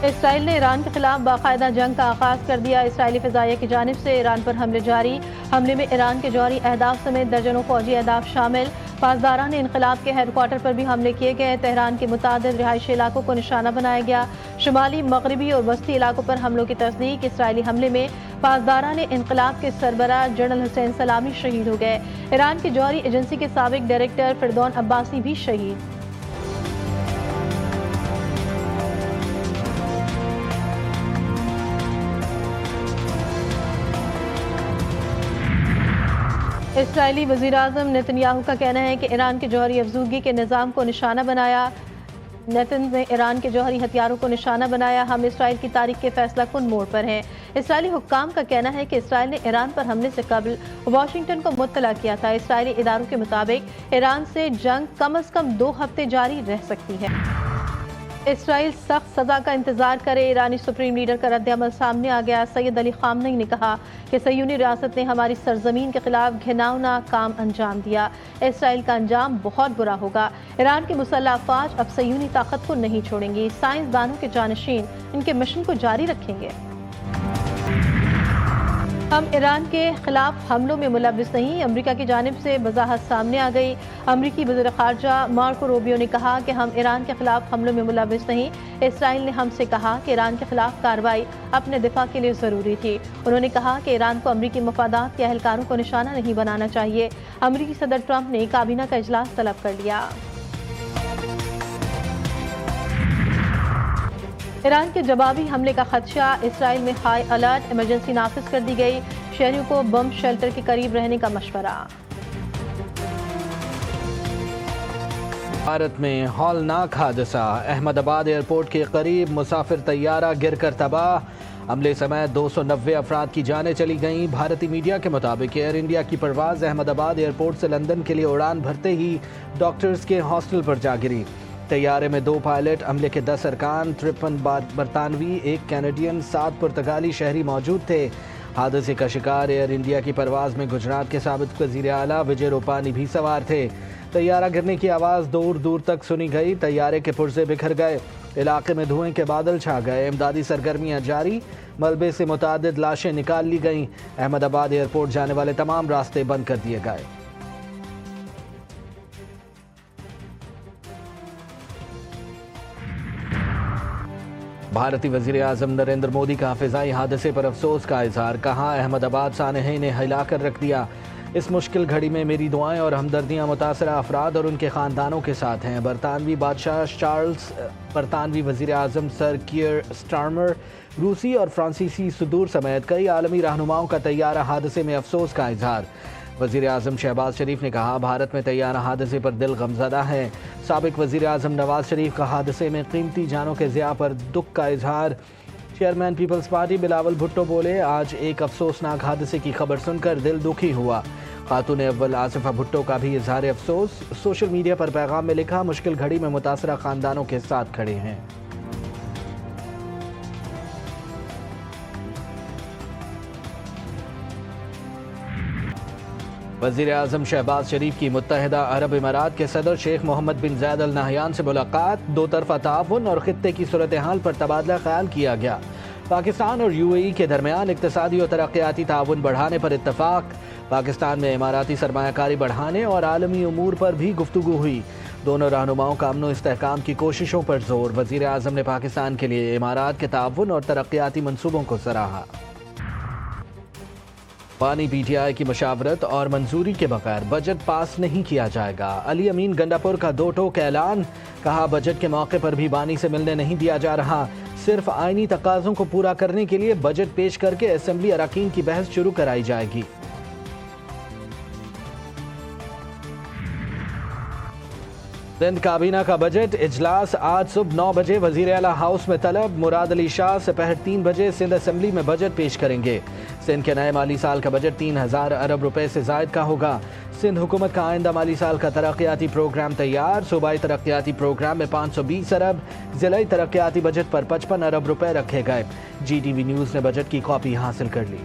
اسرائیل نے ایران کے خلاف باقاعدہ جنگ کا آغاز کر دیا۔ اسرائیلی فضائیہ کی جانب سے ایران پر حملے جاری۔ حملے میں ایران کے جوہری اہداف سمیت درجنوں فوجی اہداف شامل۔ پاسداران انقلاب کے ہیڈ کوارٹر پر بھی حملے کیے گئے۔ تہران کے متعدد رہائشی علاقوں کو نشانہ بنایا گیا۔ شمالی، مغربی اور وسطی علاقوں پر حملوں کی تصدیق۔ اسرائیلی حملے میں پاسداران انقلاب کے سربراہ جنرل حسین سلامی شہید ہو گئے۔ ایران کی جوہری ایجنسی کے سابق ڈائریکٹر فردون عباسی بھی شہید۔ اسرائیلی وزیراعظم نیتن یاہو کا کہنا ہے کہ ایران کے جوہری افزودگی کے نظام کو نشانہ بنایا۔ نیتن نے ایران کے جوہری ہتھیاروں کو نشانہ بنایا۔ ہم اسرائیل کی تاریخ کے فیصلہ کن موڑ پر ہیں۔ اسرائیلی حکام کا کہنا ہے کہ اسرائیل نے ایران پر حملے سے قبل واشنگٹن کو مطلع کیا تھا۔ اسرائیلی اداروں کے مطابق ایران سے جنگ کم از کم 2 ہفتے جاری رہ سکتی ہے۔ اسرائیل سخت سزا کا انتظار کرے۔ ایرانی سپریم لیڈر کا رد عمل سامنے آ گیا۔ سید علی خامنئی نے کہا کہ صہیونی ریاست نے ہماری سرزمین کے خلاف گھناؤنا کام انجام دیا۔ اسرائیل کا انجام بہت برا ہوگا۔ ایران کی مسلح افواج اب صہیونی طاقت کو نہیں چھوڑیں گی۔ سائنسدانوں کے جانشین ان کے مشن کو جاری رکھیں گے۔ ہم ایران کے خلاف حملوں میں ملوث نہیں، امریکہ کی جانب سے وضاحت سامنے آ گئی۔ امریکی وزیر خارجہ مارکو روبیو نے کہا کہ ہم ایران کے خلاف حملوں میں ملوث نہیں۔ اسرائیل نے ہم سے کہا کہ ایران کے خلاف کارروائی اپنے دفاع کے لیے ضروری تھی۔ انہوں نے کہا کہ ایران کو امریکی مفادات کے اہلکاروں کو نشانہ نہیں بنانا چاہیے۔ امریکی صدر ٹرمپ نے کابینہ کا اجلاس طلب کر لیا۔ ایران کے جوابی حملے کا خدشہ، اسرائیل میں ہائی الرٹ، ایمرجنسی نافذ کر دی گئی۔ شہریوں کو بم شیلٹر کے قریب رہنے کا مشورہ۔ بھارت میں ہولناک حادثہ، احمد آباد ایئرپورٹ کے قریب مسافر طیارہ گر کر تباہ، عملے سمیت 290 افراد کی جانیں چلی گئیں۔ بھارتی میڈیا کے مطابق ایئر انڈیا کی پرواز احمد آباد ایئرپورٹ سے لندن کے لیے اڑان بھرتے ہی ڈاکٹرز کے ہاسٹل پر جا گری۔ طیارے میں 2 پائلٹ، عملے کے 10 ارکان، 53 برطانوی، 1 کینیڈین، 7 پرتگالی شہری موجود تھے۔ حادثے کا شکار ایئر انڈیا کی پرواز میں گجرات کے سابق وزیر اعلیٰ وجے روپانی بھی سوار تھے۔ طیارہ گرنے کی آواز دور دور تک سنی گئی۔ طیارے کے پرزے بکھر گئے، علاقے میں دھوئیں کے بادل چھا گئے۔ امدادی سرگرمیاں جاری، ملبے سے متعدد لاشیں نکال لی گئیں۔ احمد آباد ایئرپورٹ جانے والے تمام راستے بند کر دیے گئے۔ بھارتی وزیر اعظم نریندر مودی کا فضائی حادثے پر افسوس کا اظہار، کہا احمد آباد سانحین نے ہلا کر رکھ دیا۔ اس مشکل گھڑی میں میری دعائیں اور ہمدردیاں متاثرہ افراد اور ان کے خاندانوں کے ساتھ ہیں۔ برطانوی بادشاہ چارلز، برطانوی وزیر اعظم سر کیئر سٹارمر، روسی اور فرانسیسی صدور سمیت کئی عالمی رہنماؤں کا طیارہ حادثے میں افسوس کا اظہار۔ وزیر اعظم شہباز شریف نے کہا بھارت میں طیارہ حادثے پر دل غمزدہ ہے۔ سابق وزیر اعظم نواز شریف کا حادثے میں قیمتی جانوں کے ضیاع پر دکھ کا اظہار۔ Chairman Peoples Party Bilawal Bhutto بولے آج ایک افسوسناک حادثے کی خبر سن کر دل دکھی ہوا۔ خاتون اول آصفہ بھٹو کا بھی اظہار افسوس، سوشل میڈیا پر پیغام میں لکھا مشکل گھڑی میں متاثرہ خاندانوں کے ساتھ کھڑے ہیں۔ وزیر اعظم شہباز شریف کی متحدہ عرب امارات کے صدر شیخ محمد بن زاید ال نہیان سے ملاقات، 2 طرفہ تعاون اور خطے کی صورتحال پر تبادلہ خیال کیا گیا۔ پاکستان اور UAE کے درمیان اقتصادی اور ترقیاتی تعاون بڑھانے پر اتفاق، پاکستان میں اماراتی سرمایہ کاری بڑھانے اور عالمی امور پر بھی گفتگو ہوئی۔ دونوں رہنماؤں کا امن و استحکام کی کوششوں پر زور۔ وزیر اعظم نے پاکستان کے لیے امارات کے تعاون اور ترقیاتی منصوبوں کو سراہا۔ پانی PTI کی مشاورت اور منظوری کے بغیر بجٹ پاس نہیں کیا جائے گا۔ علی امین گنڈاپور کا 2 ٹوک اعلان، کہا بجٹ کے موقع پر بھی بانی سے ملنے نہیں دیا جا رہا، صرف آئینی تقاضوں کو پورا کرنے کے لیے بجٹ پیش کر کے اسمبلی اراکین کی بحث شروع کرائی جائے گی۔ سندھ کابینہ کا بجٹ اجلاس آج صبح 9 بجے وزیر اعلیٰ ہاؤس میں طلب، مراد علی شاہ سپہر 3 بجے سندھ اسمبلی میں بجٹ پیش کریں گے۔ سندھ کے نئے مالی سال کا بجٹ 3000 ارب روپے سے زائد کا ہوگا۔ سندھ حکومت کا آئندہ مالی سال کا ترقیاتی پروگرام تیار، صوبائی ترقیاتی پروگرام میں 520 ارب، ضلعی ترقیاتی بجٹ پر 55 ارب روپے رکھے گئے۔ GTV نیوز نے بجٹ کی کاپی حاصل کر لی۔